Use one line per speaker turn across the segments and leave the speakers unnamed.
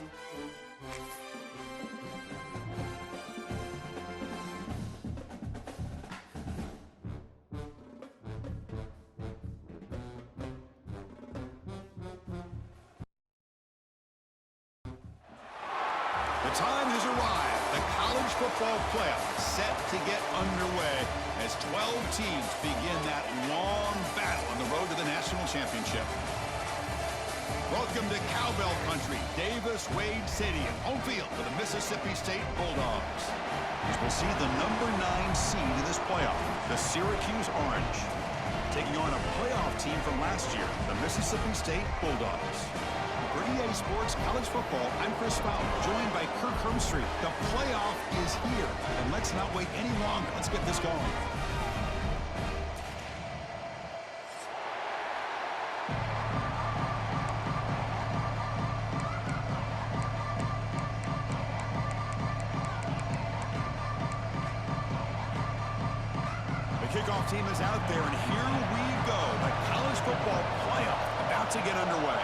The time has arrived. The college football playoff is set to get underway as 12 teams begin that long battle on the road to the national championship. Welcome to Cowbell Country, Davis-Wade Stadium, home field for the Mississippi State Bulldogs. As we'll see the number 9 seed in this playoff, the Syracuse Orange, taking on a playoff team from last year, the Mississippi State Bulldogs. For EA Sports College Football, I'm Chris Fowler, joined by Kirk Hermstreet. The playoff is here, and let's not wait any longer. Let's get this going. The kickoff team is out there, and here we go. The college football playoff about to get underway.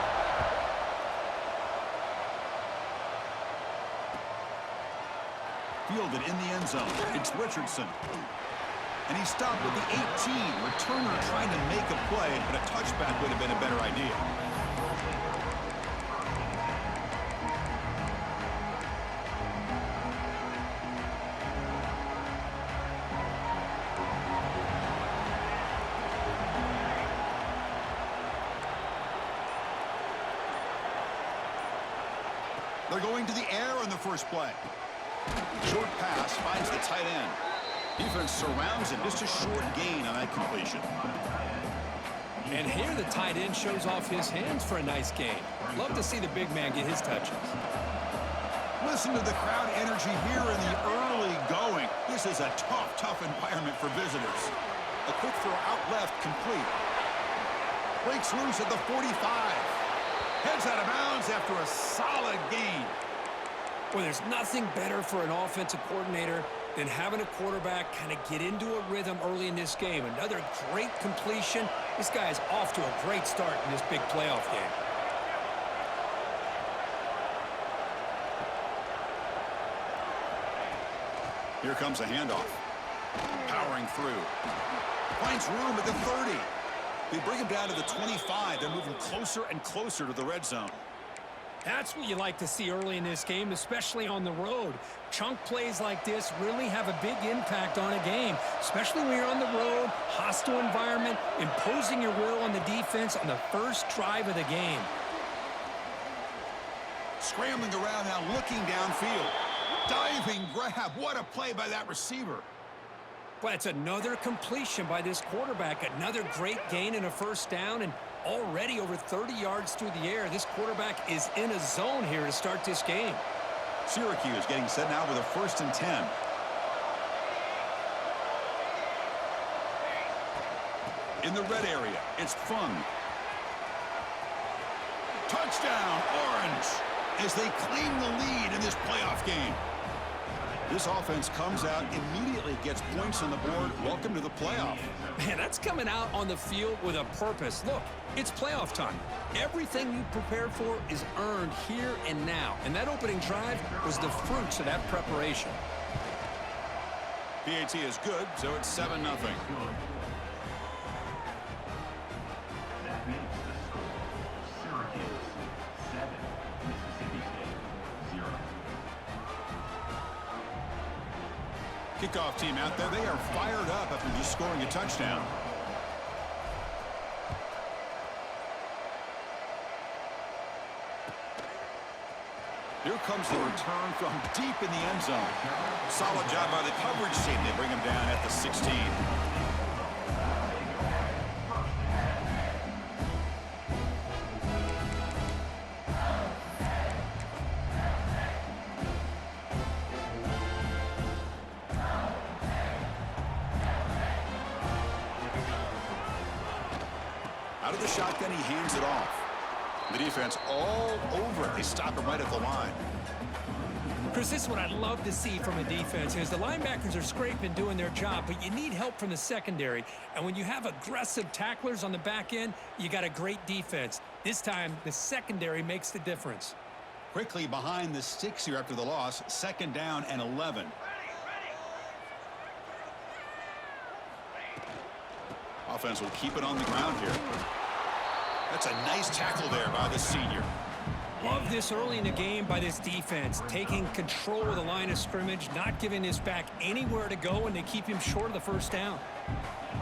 Fielded in the end zone. It's Richardson. And he stopped with the 18. Returner trying to make a play, but a touchback would have been a better idea. They're going to the air on the first play. Short pass finds the tight end. Defense surrounds him. Just a short gain on that completion.
And here the tight end shows off his hands for a nice gain. Love to see the big man get his touches.
Listen to the crowd energy here in the early going. This is a tough environment for visitors. A quick throw out left, complete. Breaks loose at the 45. Heads out of bounds after a solid gain.
Well, there's nothing better for an offensive coordinator than having a quarterback kind of get into a rhythm early in this game. Another great completion. This guy is off to a great start in this big playoff game.
Here comes a handoff. Powering through. Finds room at the 30. They bring him down to the 25. They're moving closer and closer to the red zone.
That's what you like to see early in this game, especially on the road. Chunk plays like this really have a big impact on a game, especially when you're on the road, hostile environment, imposing your will on the defense on the first drive of the game.
Scrambling around now, looking downfield. Diving grab. What a play by that receiver.
But it's another completion by this quarterback. Another great gain and a first down, and already over 30 yards through the air. This quarterback is in a zone here to start this game.
Syracuse getting set now with a 1st and 10. In the red area, it's Fung. Touchdown, Orange, as they claim the lead in this playoff game. This offense comes out, immediately gets points on the board. Welcome to the playoff.
Man, that's coming out on the field with a purpose. Look, it's playoff time. Everything you prepared for is earned here and now. And that opening drive was the fruits of that preparation.
PAT is good, so it's 7-0. Kickoff team out there. They are fired up after just scoring a touchdown. Here comes the return from deep in the end zone. Solid job by the coverage team. They bring him down at the 16. Out of the shotgun, he hands it off. The defense all over it. They stop him right at the line.
Chris, this is what I love to see from a defense is the linebackers are scraping, doing their job, but you need help from the secondary. And when you have aggressive tacklers on the back end, you got a great defense. This time, the secondary makes the difference.
Quickly behind the sticks here after the loss. 2nd down and 11. Offense will keep it on the ground here. That's a nice tackle there by the senior.
Love this early in the game by this defense, taking control of the line of scrimmage, not giving this back anywhere to go, and they keep him short of the 1st down.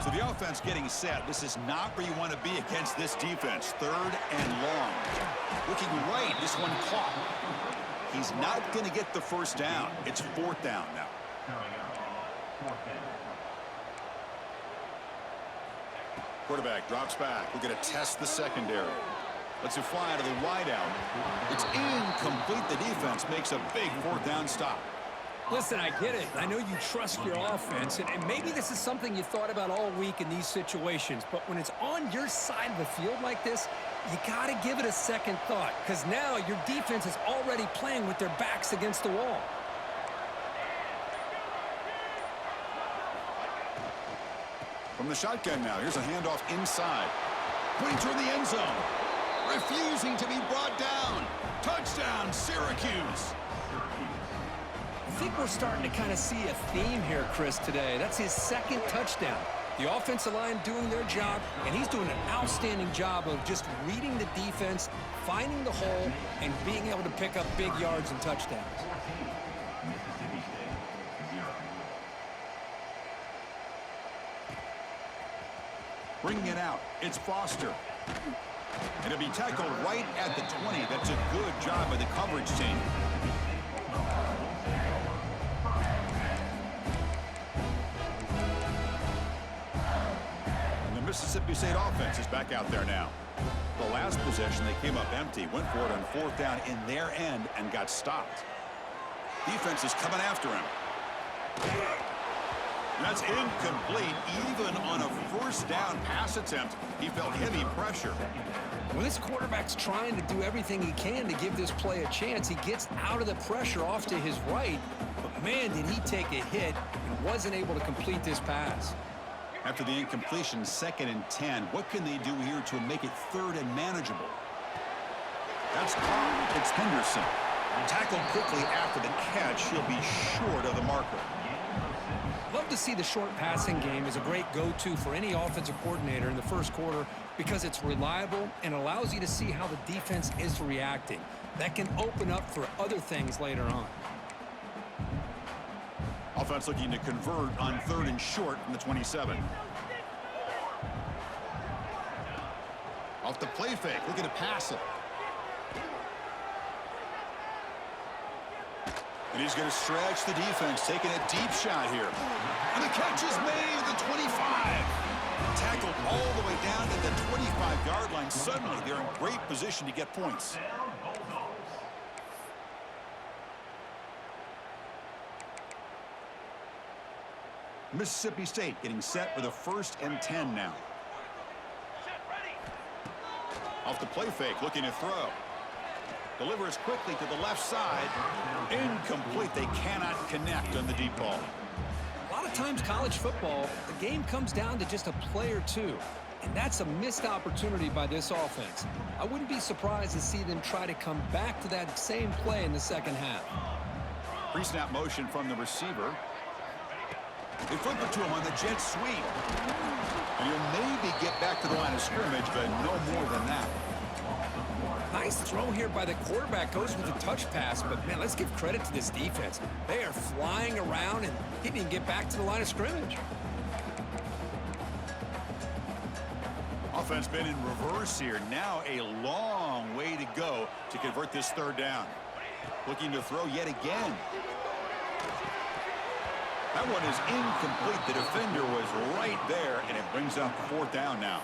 So the offense getting set. This is not where you want to be against this defense. 3rd and long. Looking right, this one caught. He's not going to get the 1st down. It's 4th down now. Quarterback drops back. We're going to test the secondary. Lets it fly out of the wideout. It's incomplete. The defense makes a big 4th down stop.
Listen, I get it. I know you trust your offense, and maybe this is something you thought about all week in these situations, but when it's on your side of the field like this, you got to give it a second thought, because now your defense is already playing with their backs against the wall.
From the shotgun now, here's a handoff inside. Pointing toward the end zone. Refusing to be brought down. Touchdown, Syracuse.
I think we're starting to kind of see a theme here, Chris, today. That's his 2nd touchdown. The offensive line doing their job, and he's doing an outstanding job of just reading the defense, finding the hole, and being able to pick up big yards and touchdowns.
Bringing it out. It's Foster. And it'll be tackled right at the 20. That's a good job by the coverage team. And the Mississippi State offense is back out there now. The last possession, they came up empty, went for it on 4th down in their end and got stopped. Defense is coming after him. That's incomplete. Even on a 1st down pass attempt, he felt heavy pressure.
When this quarterback's trying to do everything he can to give this play a chance, he gets out of the pressure off to his right, but man, did he take a hit and wasn't able to complete this pass.
After the incompletion, 2nd and 10. What can they do here to make it 3rd and manageable? That's caught. It's Henderson. Tackled quickly after the catch. He'll be short of the marker.
Love to see the short passing game as a great go-to for any offensive coordinator in the 1st quarter because it's reliable and allows you to see how the defense is reacting. That can open up for other things later on.
Offense looking to convert on 3rd and short from the 27. Off the play fake, looking to pass it. And he's going to stretch the defense, taking a deep shot here. And the catch is made at the 25. Tackled all the way down to the 25-yard line. Suddenly, they're in great position to get points. Mississippi State getting set with a 1st and 10 now. Off the play fake, looking to throw. Delivers quickly to the left side. Incomplete. They cannot connect on the deep ball.
A lot of times college football, the game comes down to just a play or two. And that's a missed opportunity by this offense. I wouldn't be surprised to see them try to come back to that same play in the 2nd half.
Pre-snap motion from the receiver. They flip it to him on the jet sweep. And he'll maybe get back to the line of scrimmage, but no more than that.
Nice throw here by the quarterback. Goes with a touch pass, but man, let's give credit to this defense. They are flying around and he didn't get back to the line of scrimmage.
Offense been in reverse here. Now a long way to go to convert this 3rd down. Looking to throw yet again. That one is incomplete. The defender was right there, and it brings up 4th down now.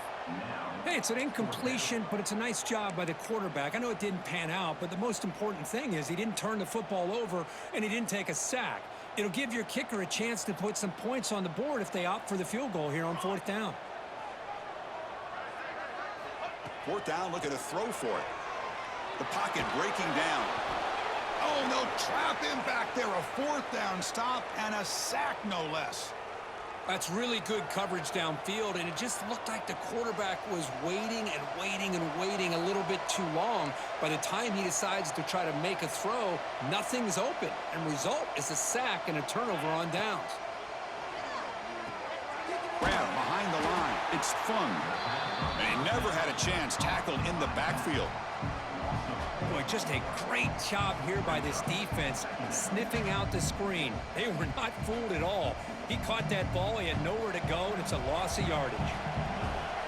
Hey, it's an incompletion, but it's a nice job by the quarterback. I know it didn't pan out, but the most important thing is he didn't turn the football over and he didn't take a sack. It'll give your kicker a chance to put some points on the board if they opt for the field goal here on 4th down.
4th down, looking to throw for it. The pocket breaking down. Oh, and they'll trap him back there. A 4th down stop and a sack, no less.
That's really good coverage downfield, and it just looked like the quarterback was waiting and waiting and waiting a little bit too long. By the time he decides to try to make a throw, nothing's open. And result is a sack and a turnover on downs.
Grab behind the line. It's Fung. And he never had a chance tackled in the backfield.
Boy, just a great job here by this defense, sniffing out the screen. They were not fooled at all. He caught that ball. He had nowhere to go, and it's a loss of yardage.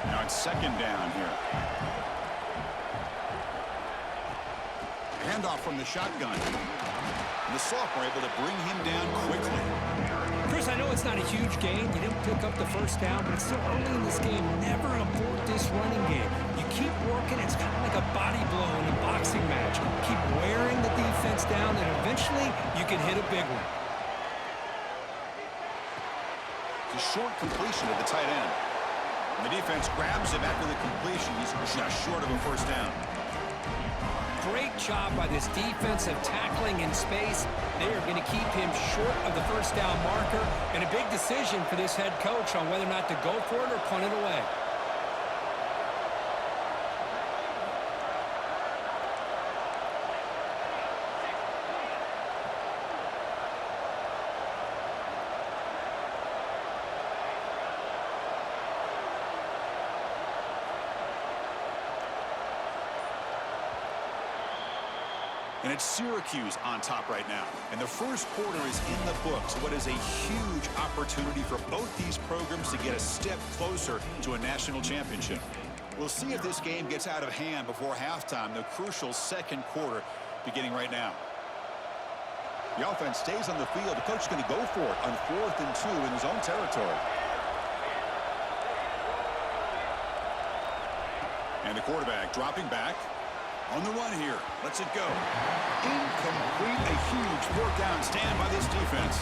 Now it's second down here. Handoff from the shotgun. And the sophomore able to bring him down quickly.
Chris, I know it's not a huge gain. You didn't pick up the first down, but it's still early in this game. Never abort this running game. You keep working. It's kind of like a body blow in a boxing match. Keep wearing the defense down, and eventually you can hit a big one.
It's a short completion to the tight end. And the defense grabs him after the completion. He's just short of a first down.
Great job by this defensive tackling in space. They are going to keep him short of the first down marker, and a big decision for this head coach on whether or not to go for it or punt it away.
And it's Syracuse on top right now. And the first quarter is in the books. What is a huge opportunity for both these programs to get a step closer to a national championship. We'll see if this game gets out of hand before halftime, the crucial second quarter beginning right now. The offense stays on the field. The coach is going to go for it on 4th and 2 in his own territory. And the quarterback dropping back. On the run here. Let's it go. Incomplete. A huge 4th down stand by this defense.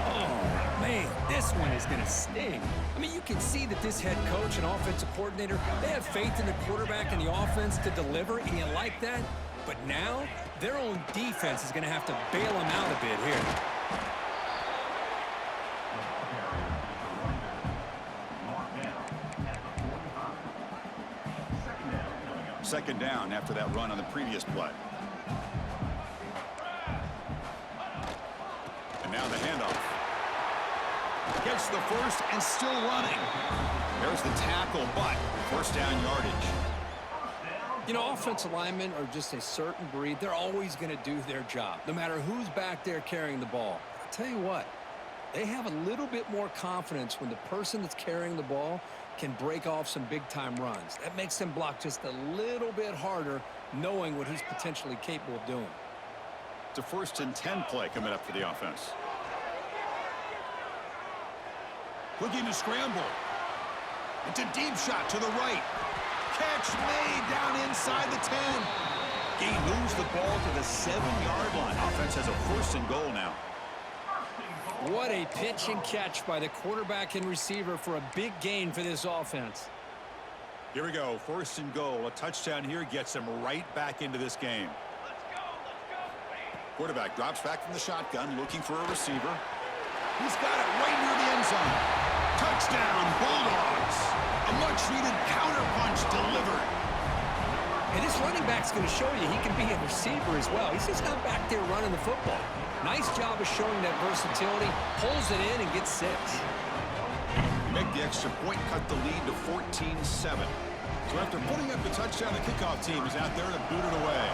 Oh, man, this one is going to sting. I mean, you can see that this head coach and offensive coordinator, they have faith in the quarterback and the offense to deliver, and you like that. But now, their own defense is going to have to bail them out a bit here.
Second down after that run on the previous play. And now the handoff. Gets the first and still running. There's the tackle, but first down yardage.
You know, offensive linemen are just a certain breed. They're always going to do their job, no matter who's back there carrying the ball. I'll tell you what, they have a little bit more confidence when the person that's carrying the ball can break off some big-time runs. That makes them block just a little bit harder, knowing what he's potentially capable of doing.
It's a 1st and 10 play coming up for the offense. Looking to scramble. It's a deep shot to the right. Catch made down inside the 10. He moves the ball to the 7-yard line. Offense has a 1st and goal now.
What a pitch and catch by the quarterback and receiver for a big gain for this offense.
Here we go. 1st and goal. A touchdown here gets him right back into this game. Quarterback drops back from the shotgun, looking for a receiver. He's got it right near the end zone. Touchdown, Bulldogs. A much-needed counterpunch delivered.
And this running back's going to show you he can be a receiver as well. He's just not back there running the football. Nice job of showing that versatility. Pulls it in and gets 6.
Make the extra point, cut the lead to 14-7. So after putting up the touchdown, the kickoff team is out there to boot it away.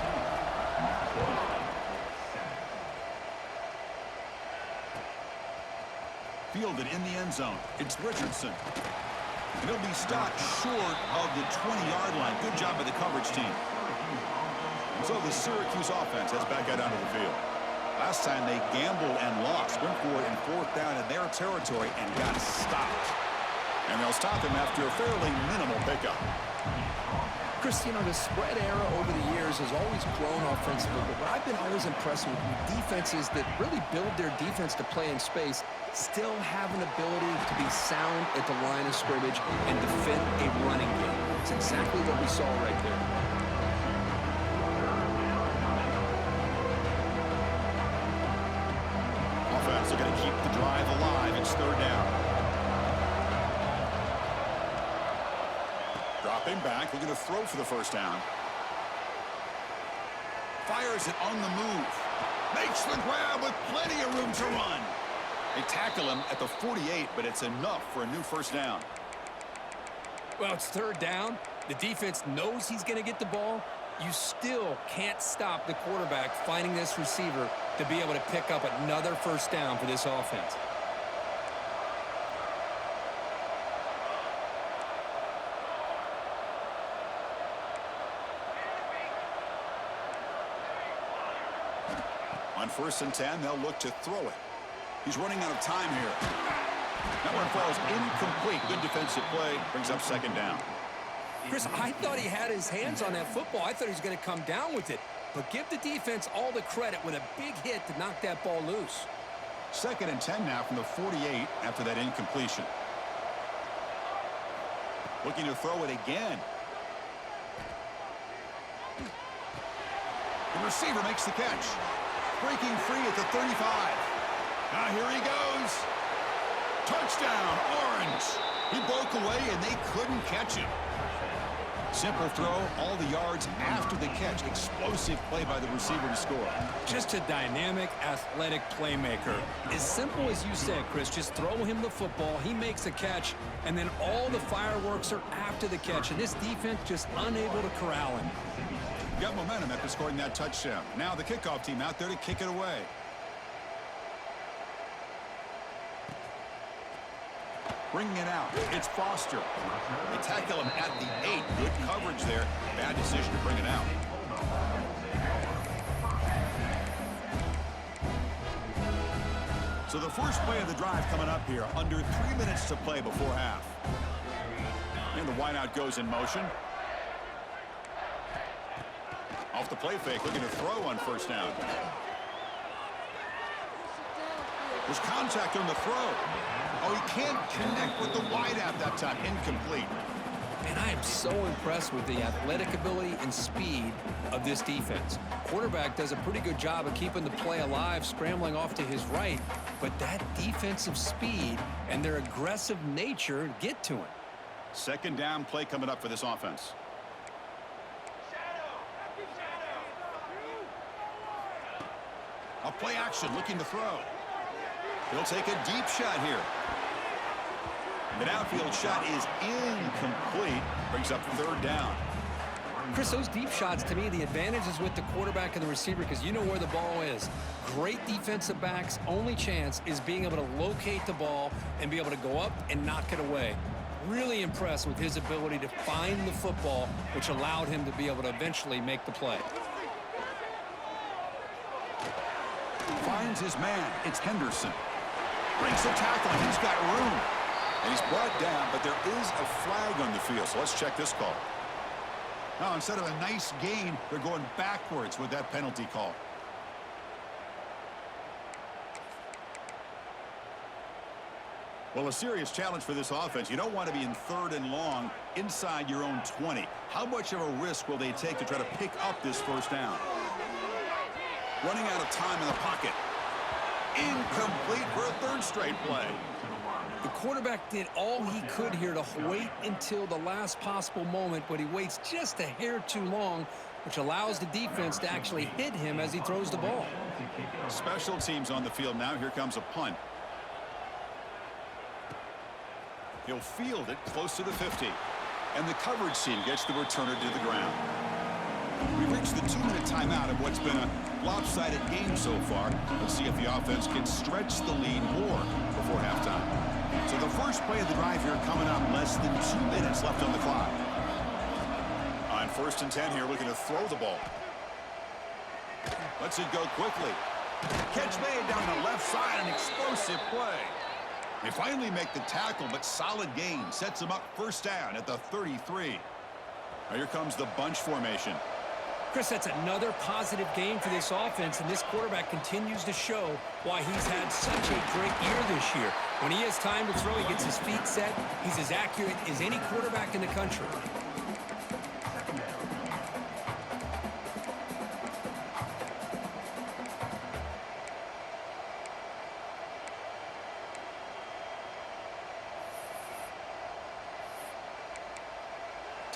Fielded in the end zone. It's Richardson. And he'll be stopped short of the 20-yard line. Good job by the coverage team. So the Syracuse offense heads back out onto the field. Last time they gambled and lost. Went for it in 4th down in their territory and got stopped. And they'll stop him after a fairly minimal pickup.
Chris, you know, the spread era over the years has always grown offensively, but what I've been always impressed with defenses that really build their defense to play in space still have an ability to be sound at the line of scrimmage and defend a running game. It's exactly what we saw right there.
Offense are going to keep the drive alive. It's 3rd down. Dropping back, looking to throw for the first down. Fires it on the move. Makes the grab with plenty of room to run. They tackle him at the 48, but it's enough for a new first down.
Well, it's third down. The defense knows he's going to get the ball. You still can't stop the quarterback finding this receiver to be able to pick up another first down for this offense.
On 1st and 10, they'll look to throw it. He's running out of time here. That one falls incomplete. Good defensive play. Brings up second down.
Chris, I thought he had his hands on that football. I thought he was going to come down with it. But give the defense all the credit with a big hit to knock that ball loose.
2nd and 10 now from the 48 after that incompletion. Looking to throw it again. The receiver makes the catch. Breaking free at the 35. Now here he goes. Touchdown, Orange. He broke away and they couldn't catch him. Simple throw, all the yards after the catch. Explosive play by the receiver to score.
Just a dynamic, athletic playmaker. As simple as you said, Chris, just throw him the football, he makes a catch, and then all the fireworks are after the catch, and this defense just unable to corral him.
Got momentum after scoring that touchdown. Now the kickoff team out there to kick it away. Bringing it out. It's Foster. They tackle him at the 8. Good coverage there. Bad decision to bring it out. So the first play of the drive coming up here. Under 3 minutes to play before half. And the wideout goes in motion. Off the play fake, looking to throw on first down. There's contact on the throw. Oh, he can't connect with the wideout that time. Incomplete.
And I am so impressed with the athletic ability and speed of this defense. Quarterback does a pretty good job of keeping the play alive, scrambling off to his right, but that defensive speed and their aggressive nature get to him.
Second down play coming up for this offense. A play action, looking to throw. He'll take a deep shot here. The downfield shot is incomplete. Brings up third down.
Chris, those deep shots, to me, the advantage is with the quarterback and the receiver because you know where the ball is. Great defensive backs' only chance is being able to locate the ball and be able to go up and knock it away. Really impressed with his ability to find the football, which allowed him to be able to eventually make the play.
Finds his man. It's Henderson. Breaks the tackle, and he's got room. And he's brought down, but there is a flag on the field, so let's check this call. Now, instead of a nice gain, they're going backwards with that penalty call. Well, a serious challenge for this offense. You don't want to be in 3rd and long inside your own 20. How much of a risk will they take to try to pick up this first down? Running out of time in the pocket. Incomplete for a 3rd straight play.
The quarterback did all he could here to wait until the last possible moment, but he waits just a hair too long, which allows the defense to actually hit him as he throws the ball.
Special teams on the field now. Here comes a punt. He'll field it close to the 50. And the coverage team gets the returner to the ground. We've reached the 2-minute timeout of what's been a lopsided game so far. Let's see if the offense can stretch the lead more before halftime. So the first play of the drive here coming up. Less than 2 minutes left on the clock. On 1st and 10 here, looking to throw the ball. Lets it go quickly. Catch made down the left side. An explosive play. They finally make the tackle, but solid gain. Sets them up first down at the 33. Now here comes the bunch formation.
Chris, that's another positive game for this offense, and this quarterback continues to show why he's had such a great year this year. When he has time to throw, he gets his feet set. He's as accurate as any quarterback in the country.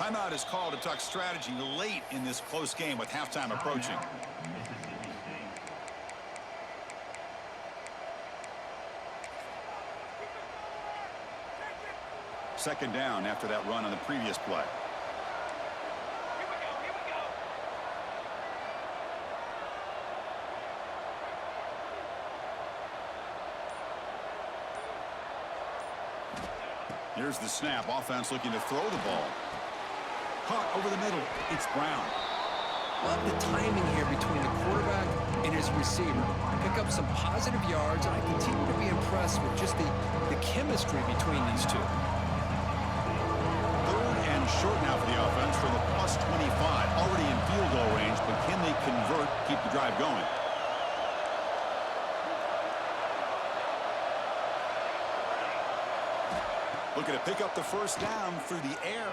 Timeout is called to talk strategy late in this close game with halftime approaching. Second down after that run on the previous play. Here's the snap. Offense looking to throw the ball. Caught over the middle. It's Brown.
Love the timing here between the quarterback and his receiver. Pick up some positive yards, and I continue to be impressed with just the chemistry between these two.
Third and short now for the offense from the +25. Already in field goal range, but can they convert, keep the drive going? Looking to pick up the first down through the air.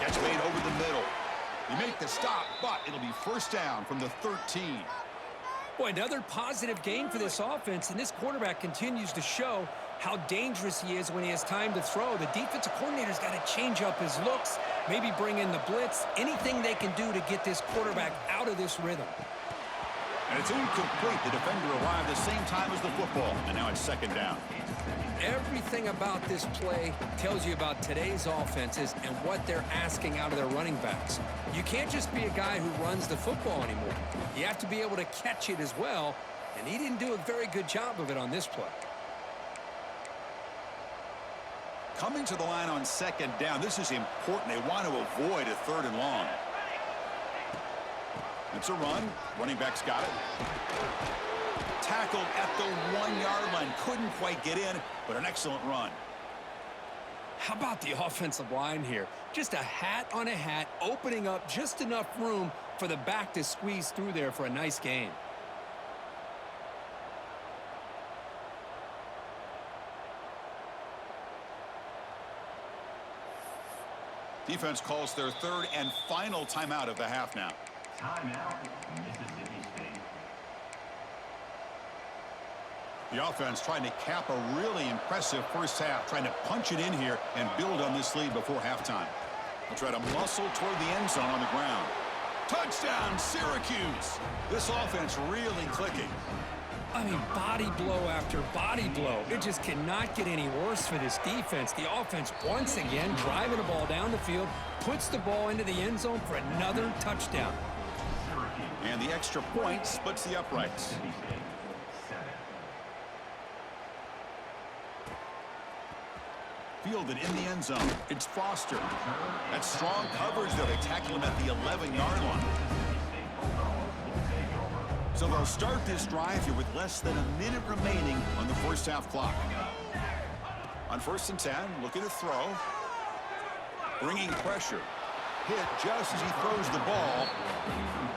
Catch made over the middle. They make the stop, but it'll be first down from the 13.
Boy, another positive game for this offense, and this quarterback continues to show how dangerous he is when he has time to throw. The defensive coordinator's got to change up his looks, maybe bring in the blitz, anything they can do to get this quarterback out of this rhythm.
And it's incomplete. The defender arrived the same time as the football, and now it's second down.
Everything about this play tells you about today's offenses and what they're asking out of their running backs. You can't just be a guy who runs the football anymore. You have to be able to catch it as well, and he didn't do a very good job of it on this play.
Coming to the line on second down, this is important. They want to avoid a third and long. It's a run. Running back's got it. Tackled at the 1-yard line. Couldn't quite get in, but an excellent run.
How about the offensive line here? Just a hat on a hat, opening up just enough room for the back to squeeze through there for a nice gain.
Defense calls their third and final timeout of the half now.
Timeout, Mississippi State.
The offense trying to cap a really impressive first half, trying to punch it in here and build on this lead before halftime. They'll try to muscle toward the end zone on the ground. Touchdown, Syracuse! This offense really clicking.
I mean, body blow after body blow. It just cannot get any worse for this defense. The offense, once again, driving the ball down the field, puts the ball into the end zone for another touchdown.
And the extra point splits the uprights. Fielded in the end zone. It's Foster. That's strong coverage, though. They tackle him at the 11-yard line. So they'll start this drive here with less than a minute remaining on the first half clock. On 1st and 10, looking to throw. Bringing pressure. Hit just as he throws the ball.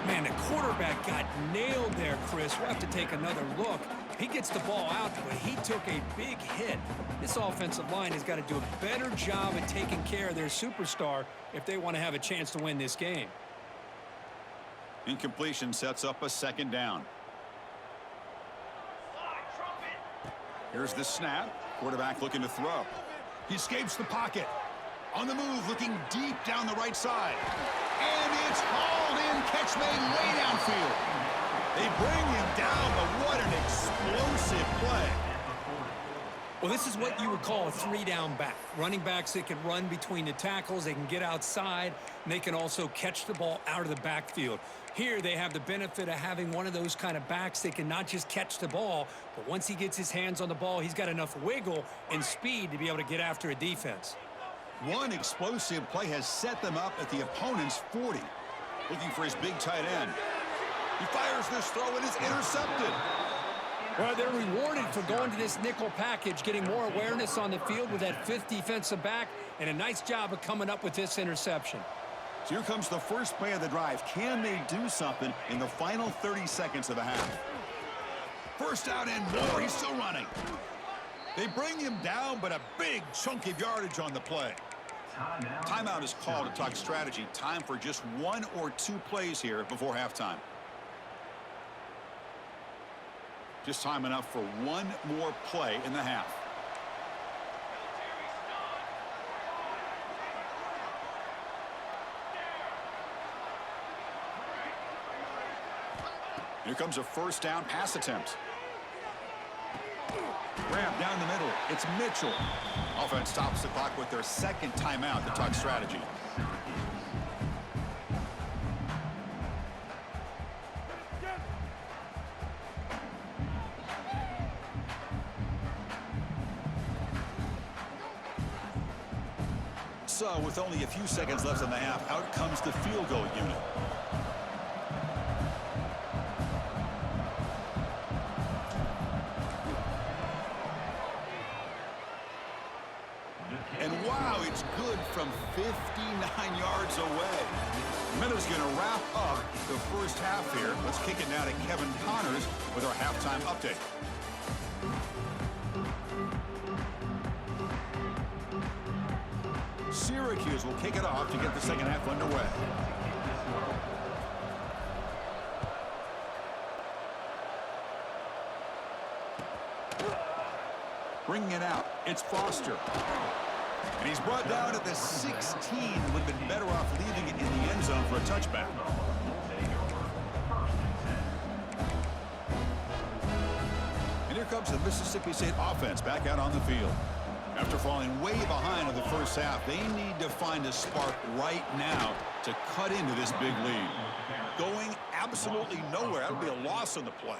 Man, the quarterback got nailed there, Chris. We'll have to take another look. He gets the ball out, but he took a big hit. This offensive line has got to do a better job at taking care of their superstar if they want to have a chance to win this game.
Incompletion sets up a second down. Here's the snap. Quarterback looking to throw. He escapes the pocket. On the move, looking deep down the right side. And it's hauled in. Catch made way downfield. They bring him down, but what an explosive play.
Well, this is what you would call a three-down back. Running backs that can run between the tackles, they can get outside, and they can also catch the ball out of the backfield. Here, they have the benefit of having one of those kind of backs that can not just catch the ball, but once he gets his hands on the ball, he's got enough wiggle and speed to be able to get after a defense.
One explosive play has set them up at the opponent's 40. Looking for his big tight end. He fires this throw and is intercepted.
Well, they're rewarded for going to this nickel package, getting more awareness on the field with that 5th defensive back, and a nice job of coming up with this interception.
So here comes the first play of the drive. Can they do something in the final 30 seconds of the half? First down and more. He's still running. They bring him down, but a big chunk of yardage on the play. Timeout is called to talk strategy. Time for just 1 or 2 plays here before halftime. Just time enough for 1 more play in the half. Here comes a first down pass attempt. Grab down the middle. It's Mitchell. Offense stops the clock with their second timeout, the tuck strategy. So, with only a few seconds left in the half, out comes the field goal unit. And wow, it's good from 59 yards away. Miller's going to wrap up the first half here. Let's kick it now to Kevin Connors with our halftime update. Syracuse will kick it off to get the second half underway. Bringing it out, it's Foster. And he's brought down at the 16. Would have been better off leaving it in the end zone for a touchback. And here comes the Mississippi State offense back out on the field. After falling way behind in the first half, they need to find a spark right now to cut into this big lead. Going absolutely nowhere. That'll be a loss on the play.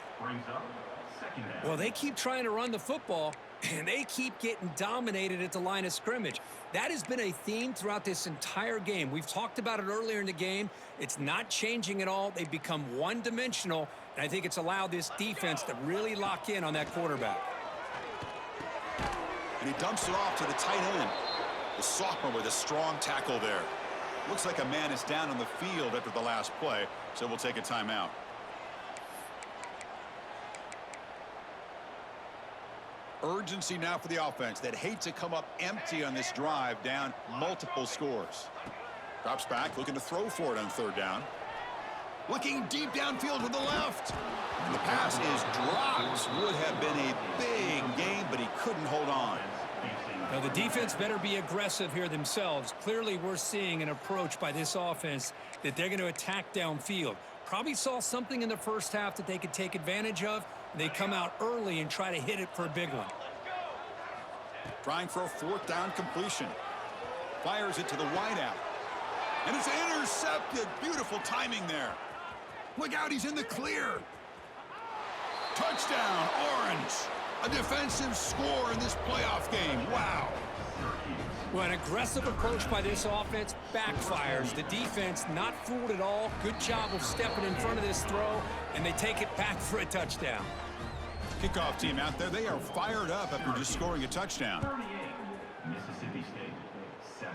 Well, they keep trying to run the football, and they keep getting dominated at the line of scrimmage. That has been a theme throughout this entire game. We've talked about it earlier in the game. It's not changing at all. They've become one-dimensional, and I think it's allowed this defense to really lock in on that quarterback.
And he dumps it off to the tight end. The sophomore with a strong tackle there. Looks like a man is down on the field after the last play, so we'll take a timeout. Urgency now for the offense that hate to come up empty on this drive, down multiple scores. Drops back, looking to throw for it on third down. Looking deep downfield to the left. And the pass is dropped. Would have been a big game, but he couldn't hold on.
Now, the defense better be aggressive here themselves. Clearly, we're seeing an approach by this offense that they're going to attack downfield. Probably saw something in the first half that they could take advantage of. They come out early and try to hit it for a big one.
Trying for a fourth down completion. Fires it to the wideout. And it's intercepted. Beautiful timing there. Look out, he's in the clear. Touchdown, Orange. A defensive score in this playoff game. Wow.
Well, an aggressive approach by this offense backfires. The defense not fooled at all. Good job of stepping in front of this throw, and they take it back for a touchdown.
Kickoff team out there, they are fired up after just scoring a touchdown.
38, Mississippi State, 7.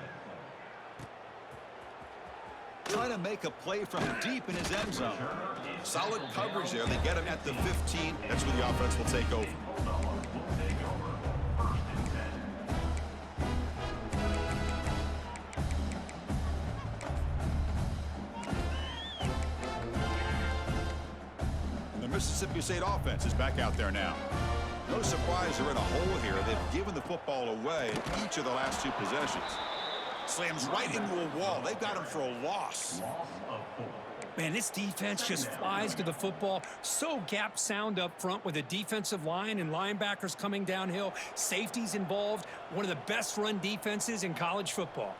Trying to make a play from deep in his end zone. Solid coverage there. They get him at the 15. That's where the offense will take over. And the Mississippi State offense is back out there now. No surprise they're in a hole here. They've given the football away in each of the last two possessions. Slams right into a wall. They've got him for a loss.
Man, this defense just flies to the football. So gap sound up front with a defensive line and linebackers coming downhill. Safeties involved. One of the best run defenses in college football.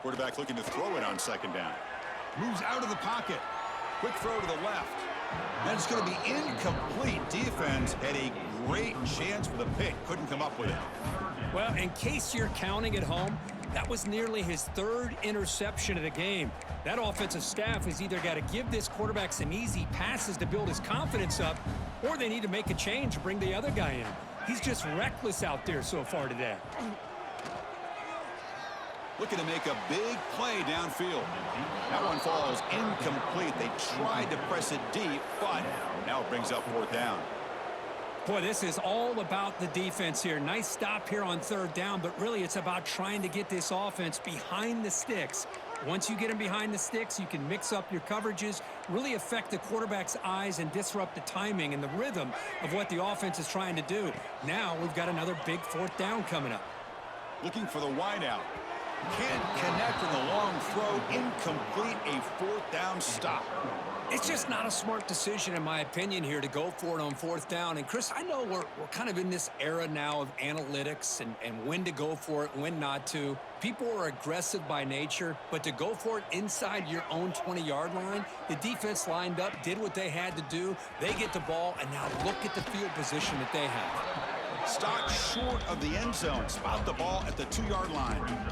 Quarterback looking to throw it on second down. Moves out of the pocket. Quick throw to the left. And it's going to be incomplete. Defense had a great chance for the pick. Couldn't come up with it.
Well, in case you're counting at home, that was nearly his third interception of the game. That offensive staff has either got to give this quarterback some easy passes to build his confidence up, or they need to make a change to bring the other guy in. He's just reckless out there so far today.
Looking to make a big play downfield. That one falls incomplete. They tried to press it deep, but now it brings up fourth down.
Boy, this is all about the defense here. Nice stop here on third down, but really it's about trying to get this offense behind the sticks. Once you get them behind the sticks, you can mix up your coverages, really affect the quarterback's eyes and disrupt the timing and the rhythm of what the offense is trying to do. Now we've got another big fourth down coming up.
Looking for the wideout. Can't connect on the long throw. Incomplete, a fourth down stop.
It's just not a smart decision, in my opinion, here to go for it on 4th down. And, Chris, I know we're kind of in this era now of analytics and when to go for it, when not to. People are aggressive by nature, but to go for it inside your own 20-yard line, the defense lined up, did what they had to do. They get the ball, and now look at the field position that they have.
Stopped short of the end zone. Spot the ball at the 2-yard line.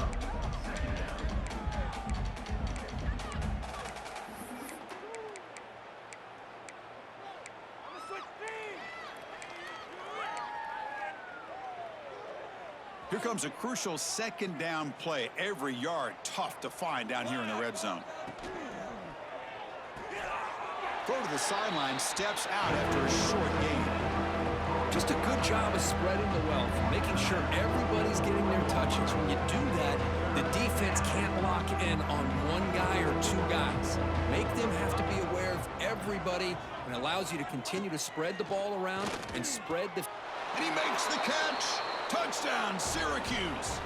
Here comes a crucial 2nd down play. Every yard tough to find down here in the red zone. Throw to the sideline, steps out after a short gain.
Just a good job of spreading the wealth, making sure everybody's getting their touches. When you do that, the defense can't lock in on one guy or 2 guys. Make them have to be aware of everybody, and allows you to continue to spread the ball around and spread the...
And he makes the catch. Touchdown, Syracuse.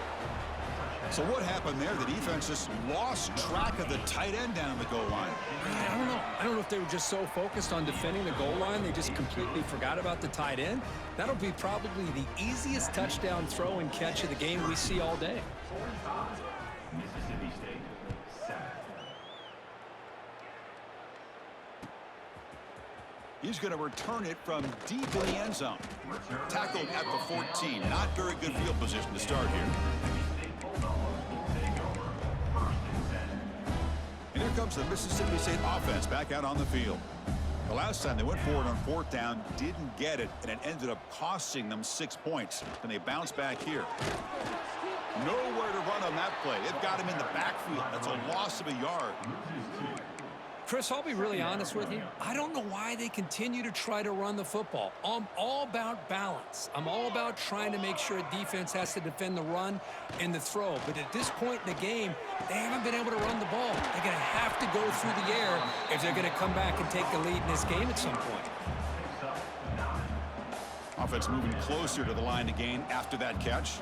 So what happened there? The defense just lost track of the tight end down the goal line.
I don't know. I don't know if they were just so focused on defending the goal line, they just completely forgot about the tight end. That'll be probably the easiest touchdown throw and catch of the game we see all day.
Mississippi State, 7.
He's going to return it from deep in the end zone. Tackled at the 14. Not very good field position to start here. And here comes the Mississippi State offense back out on the field. The last time they went forward on 4th down, didn't get it, and it ended up costing them 6 points. And they bounce back here. Nowhere to run on that play. They've got him in the backfield. That's a loss of a yard.
Chris, I'll be really honest with you. I don't know why they continue to try to run the football. I'm all about balance. I'm all about trying to make sure a defense has to defend the run and the throw. But at this point in the game, they haven't been able to run the ball. They're going to have to go through the air if they're going to come back and take the lead in this game at some point.
Offense moving closer to the line to gain after that catch.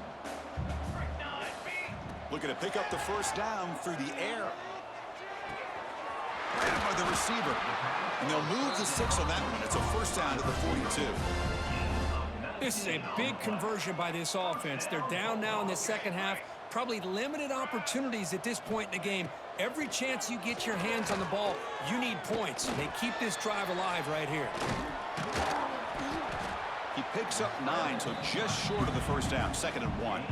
Looking to pick up the 1st down through the air. Grabbed by the receiver. And they'll move the 6 on that one. It's a 1st down to the 42.
This is a big conversion by this offense. They're down now in the 2nd half. Probably limited opportunities at this point in the game. Every chance you get your hands on the ball, you need points. They keep this drive alive right here.
He picks up 9, so just short of the 1st down. 2nd and 1.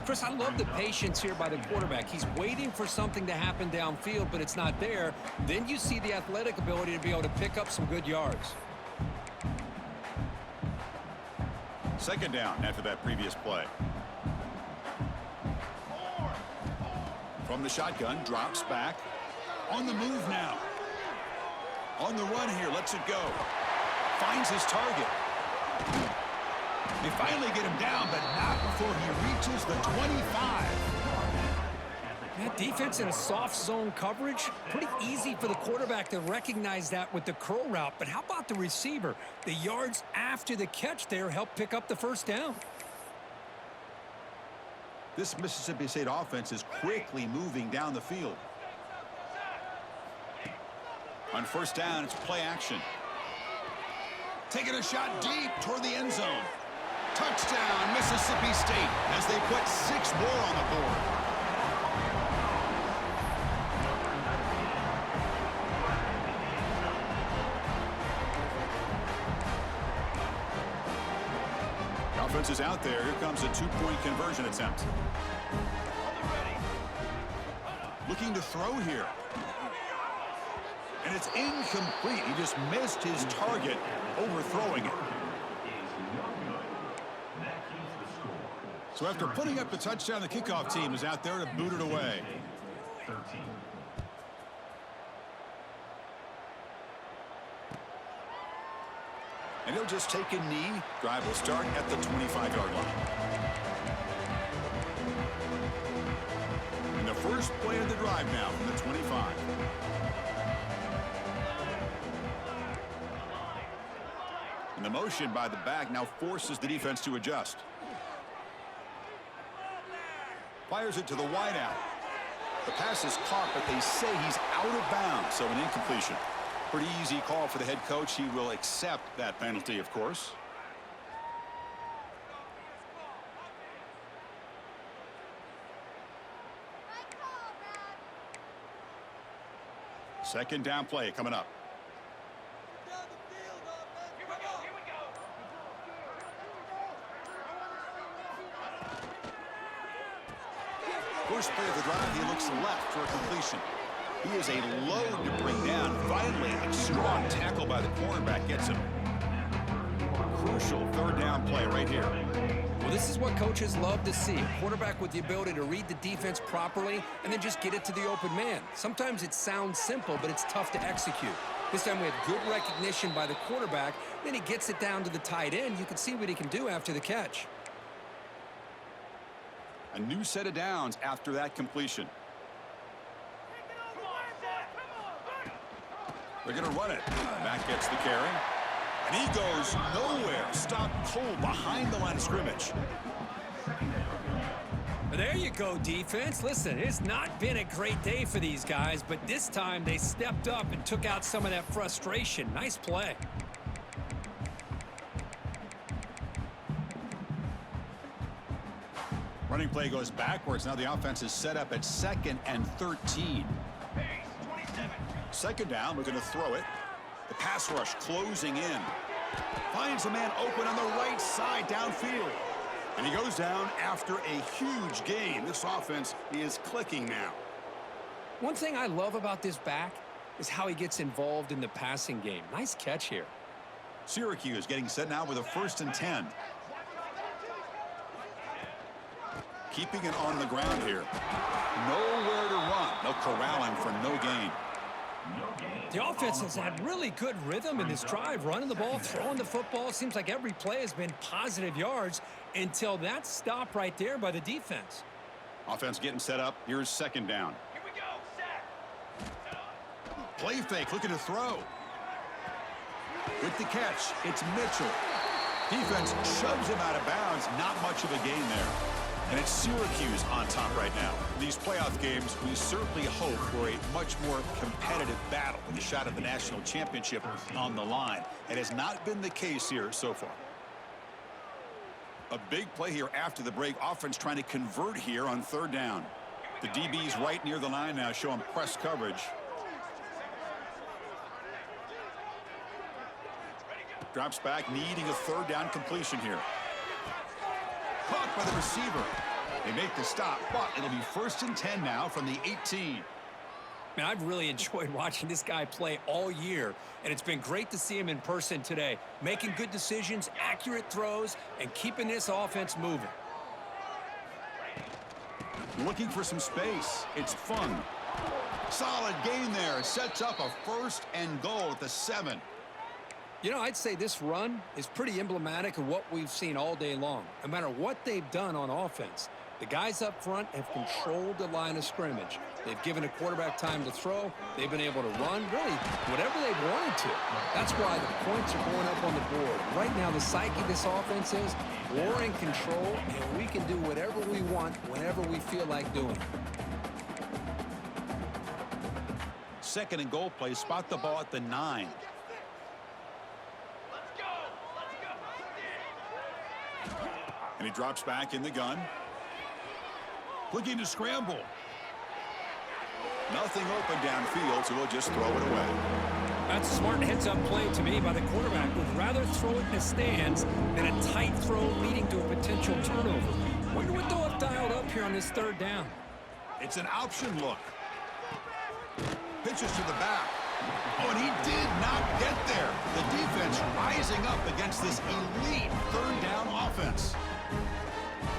Chris, I love the patience here by the quarterback. He's waiting for something to happen downfield, but it's not there. Then you see the athletic ability to be able to pick up some good yards.
2nd down after that previous play. From the shotgun, drops back. On the move now. On the run here, lets it go. Finds his target. They finally get him down, but not before he reaches the 25.
That defense in a soft zone coverage, pretty easy for the quarterback to recognize that with the curl route. But how about the receiver? The yards after the catch there help pick up the 1st down.
This Mississippi State offense is quickly moving down the field. On 1st down, it's play action. Taking a shot deep toward the end zone. Touchdown, Mississippi State, as they put 6 more on the board. The offense is out there. Here comes a 2-point conversion attempt. Looking to throw here. And it's incomplete. He just missed his target, overthrowing it. So after putting up the touchdown, the kickoff team is out there to boot it away.
13.
And he'll just take a knee. Drive will start at the 25-yard line. And the first play of the drive now from the 25. And the motion by the back now forces the defense to adjust. Fires it to the wideout. The pass is caught, but they say he's out of bounds, so an incompletion. Pretty easy call for the head coach. He will accept that penalty, of course. Second down play coming up. First play of the drive, he looks left for a completion. He is a load to bring down. Finally, a strong tackle by the cornerback gets him. Crucial third down play right here.
Well, this is what coaches love to see. A quarterback with the ability to read the defense properly and then just get it to the open man. Sometimes it sounds simple, but it's tough to execute. This time we have good recognition by the quarterback. Then he gets it down to the tight end. You can see what he can do after the catch.
A new set of downs after that completion. They're going to run it. Back gets the carry. And he goes nowhere. Stopped cold behind the line of scrimmage.
There you go, defense. Listen, it's not been a great day for these guys, but this time they stepped up and took out some of that frustration. Nice play.
Running play goes backwards. Now the offense is set up at 2nd and 13. Second down, we're going to throw it. The pass rush closing in. Finds a man open on the right side downfield. And he goes down after a huge gain. This offense is clicking now.
One thing I love about this back is how he gets involved in the passing game. Nice catch here.
Syracuse getting set now with a 1st and 10. Keeping it on the ground here. Nowhere to run. They'll corral him for no gain.
The offense has had really good rhythm in this drive, running the ball, throwing the football. Seems like every play has been positive yards until that stop right there by the defense.
Offense getting set up. Here's second down.
Here we go, set.
Play fake, looking to throw. With the catch, it's Mitchell. Defense shoves him out of bounds. Not much of a gain there. And it's Syracuse on top right now. These playoff games, we certainly hope for a much more competitive battle with a shot at the national championship on the line. It has not been the case here so far. A big play here after the break. Offense trying to convert here on third down. The DB's right near the line now, showing press coverage. Drops back, needing a third down completion here. Caught by the receiver. They make the stop, but it'll be 1st and 10 now from the 18.
Man, I've really enjoyed watching this guy play all year, and it's been great to see him in person today, making good decisions, accurate throws, and keeping this offense moving.
Looking for some space. It's fun. Solid gain there. Sets up a 1st and goal at the 7.
You know, I'd say this run is pretty emblematic of what we've seen all day long. No matter what they've done on offense, the guys up front have controlled the line of scrimmage. They've given a quarterback time to throw. They've been able to run, really, whatever they've wanted to. That's why the points are going up on the board. Right now, the psyche of this offense is we're in control, and we can do whatever we want whenever we feel like doing.
2nd and goal play. Spot the ball at the 9. And he drops back in the gun. Looking to scramble. Nothing open downfield, so he'll just throw it away.
That's a smart heads-up play to me by the quarterback. Would rather throw it in the stands than a tight throw leading to a potential turnover. Wonder what they'll have dialed up here on this third down.
It's an option look. Pitches to the back. Oh, and he did not get there. The defense rising up against this elite third down offense.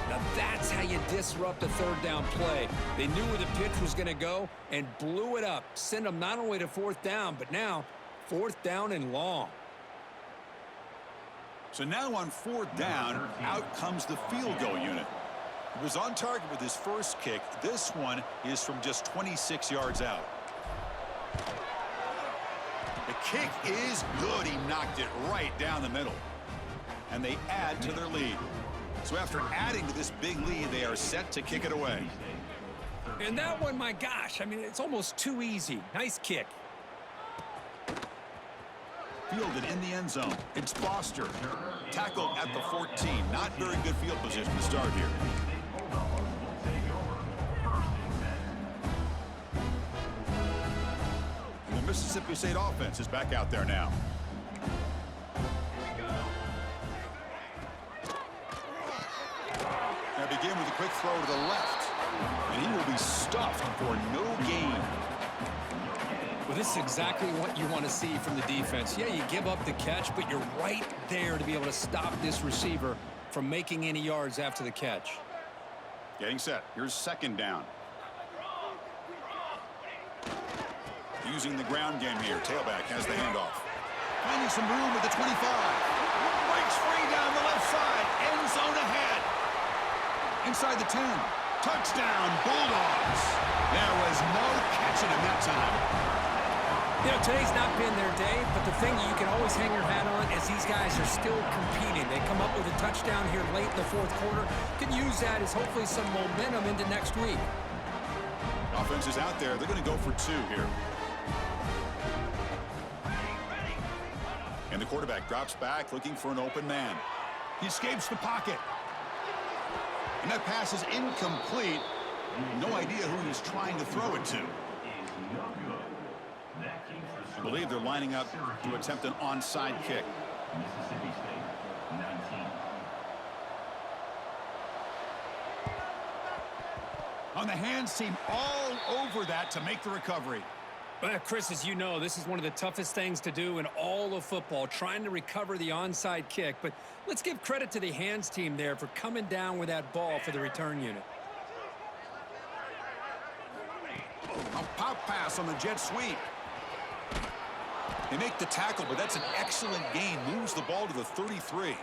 Now that's how you disrupt a third down play. They knew where the pitch was going to go and blew it up. Send them not only to 4th down, but now 4th down and long.
So now on 4th down, out comes the field goal unit. He was on target with his first kick. This one is from just 26 yards out. The kick is good. He knocked it right down the middle. And they add to their lead. So after adding to this big lead, they are set to kick it away.
And that one, my gosh, I mean, it's almost too easy. Nice kick.
Fielded in the end zone. It's Foster. Tackled at the 14. Not very good field position to start here. And the Mississippi State offense is back out there now. Now begin with a quick throw to the left. And he will be stuffed for no gain.
Well, this is exactly what you want to see from the defense. Yeah, you give up the catch, but you're right there to be able to stop this receiver from making any yards after the catch.
Getting set. Here's second down. Using the ground game here. Tailback has the handoff. Finding some room at the 25. Breaks free down the left side. End zone ahead. Inside the 10. Touchdown, Bulldogs. There was no catching him that time.
You know, today's not been their day, but the thing you can always hang your hat on is these guys are still competing. They come up with a touchdown here late in the fourth quarter. Can use that as hopefully some momentum into next week.
Offense is out there. They're going to go for two here. And the quarterback drops back looking for an open man. He escapes the pocket. And that pass is incomplete. No idea who he's trying to throw it to. I believe they're lining up to attempt an onside kick.
Mississippi State, 19.
On the hands team, all over that to make the recovery.
Well, Chris, as you know, this is one of the toughest things to do in all of football, trying to recover the onside kick. But let's give credit to the hands team there for coming down with that ball for the return unit.
A pop pass on the jet sweep. They make the tackle, but that's an excellent gain. Moves the ball to the 33.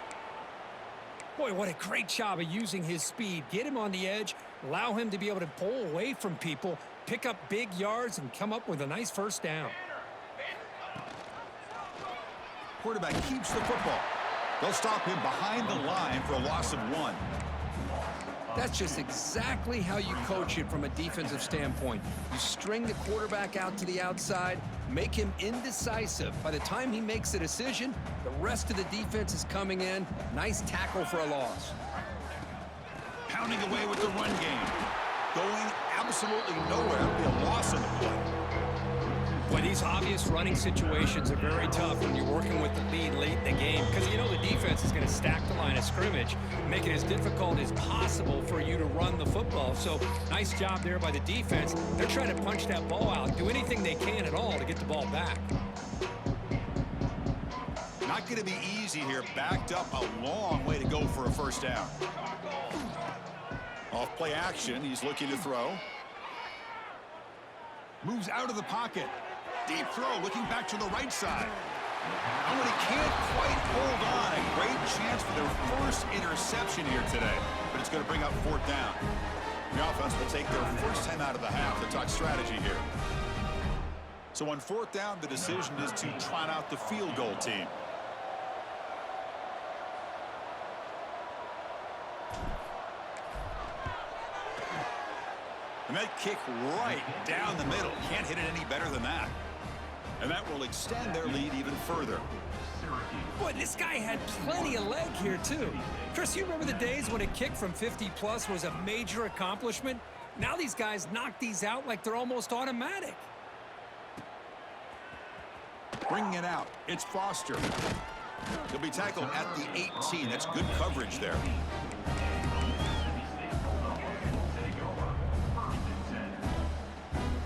Boy, what a great job of using his speed. Get him on the edge, allow him to be able to pull away from people, pick up big yards, and come up with a nice first down.
Quarterback keeps the football. They'll stop him behind the line for a loss of 1.
That's just exactly how you coach it from a defensive standpoint. You string the quarterback out to the outside, make him indecisive. By the time he makes a decision, the rest of the defense is coming in. Nice tackle for a loss.
Pounding away with the run game. Going absolutely nowhere. That'll be a loss in the play.
Boy, these obvious running situations are very tough when you're working with the lead late in the game because you know the defense is going to stack the line of scrimmage, make it as difficult as possible for you to run the football. So nice job there by the defense. They're trying to punch that ball out, do anything they can at all to get the ball back.
Not going to be easy here. Backed up a long way to go for a first down. Off play action. He's looking to throw. Moves out of the pocket. Deep throw, looking back to the right side. And when he can't quite hold on, a great chance for their first interception here today. But it's going to bring up fourth down. The offense will take their first time out of the half to talk strategy here. So on fourth down, the decision is to trot out the field goal team. And that kick right down the middle. Can't hit it any better than that. And that will extend their lead even further.
Boy, this guy had plenty of leg here, too. Chris, you remember the days when a kick from 50-plus was a major accomplishment? Now these guys knock these out like they're almost automatic.
Bringing it out. It's Foster. He'll be tackled at the 18. That's good coverage there.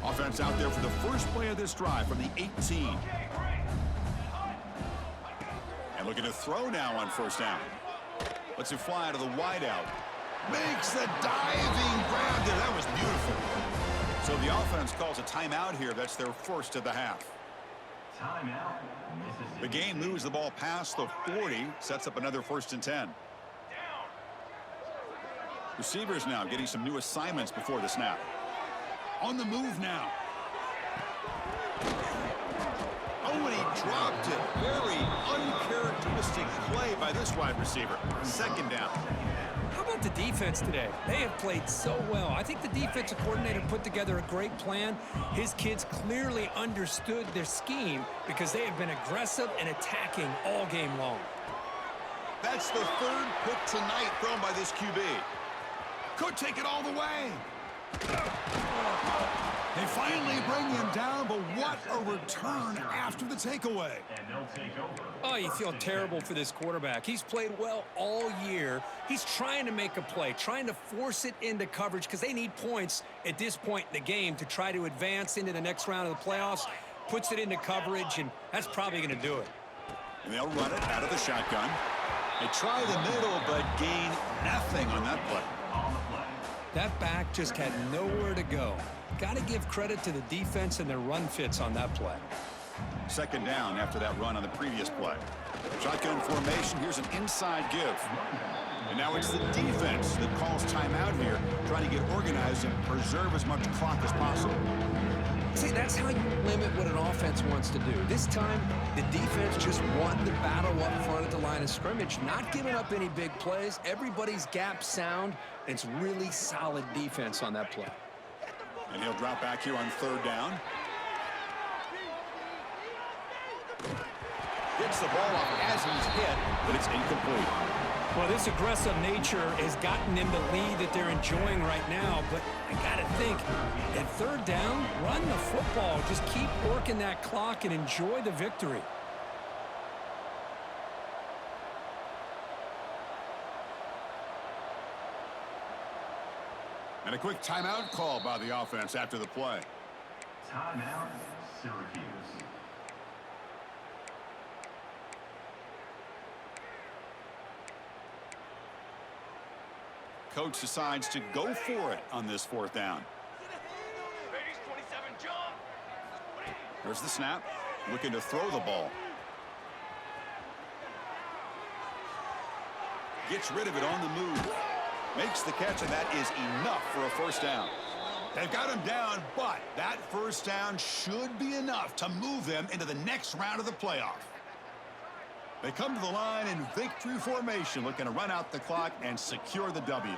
Offense out there for the first play of this drive from the 18. And looking to throw now on first down. Lets it fly to the wideout. Makes the diving grab there. That was beautiful. So the offense calls a timeout here. That's their first of the half.
Timeout.
The game moves the ball past the 40. Sets up another 1st and 10. Receivers now getting some new assignments before the snap. On the move now. Oh, and he dropped it. Very uncharacteristic play by this wide receiver. Second down.
How about about the defense today? They have played so well. I think the defensive coordinator put together a great plan. His kids clearly understood their scheme because they have been aggressive and attacking all game long.
That's the third pick tonight thrown by this QB. Could take it all the way. They finally bring him down, but what a return after the takeaway.
And they'll take over.
Oh, you feel terrible for this quarterback. He's played well all year. He's trying to make a play, trying to force it into coverage because they need points at this point in the game to try to advance into the next round of the playoffs. Puts it into coverage, and that's probably going to do it.
And they'll run it out of the shotgun. They try the middle, but gain nothing on that play.
On the play.
That back just had nowhere to go. Got to give credit to the defense and their run fits on that play.
Second down after that run on the previous play. Shotgun formation. Here's an inside give. And now it's the defense that calls timeout here, trying to get organized and preserve as much clock as possible.
See, that's how you limit what an offense wants to do. This time, the defense just won the battle up front at the line of scrimmage, not giving up any big plays. Everybody's gap sound. It's really solid defense on that play.
And he'll drop back here on third down. Gets the ball off as he's hit, but it's incomplete.
Well, this aggressive nature has gotten them the lead that they're enjoying right now, but I got to think, at third down, run the football. Just keep working that clock and enjoy the victory.
And a quick timeout call by the offense after the play.
Timeout, Syracuse.
Coach decides to go for it on this fourth down.
Base 27, jump.
There's the snap. Looking to throw the ball. Gets rid of it on the move. Makes the catch, and that is enough for a first down. They've got him down, but that first down should be enough to move them into the next round of the playoff. They come to the line in victory formation, looking to run out the clock and secure the W.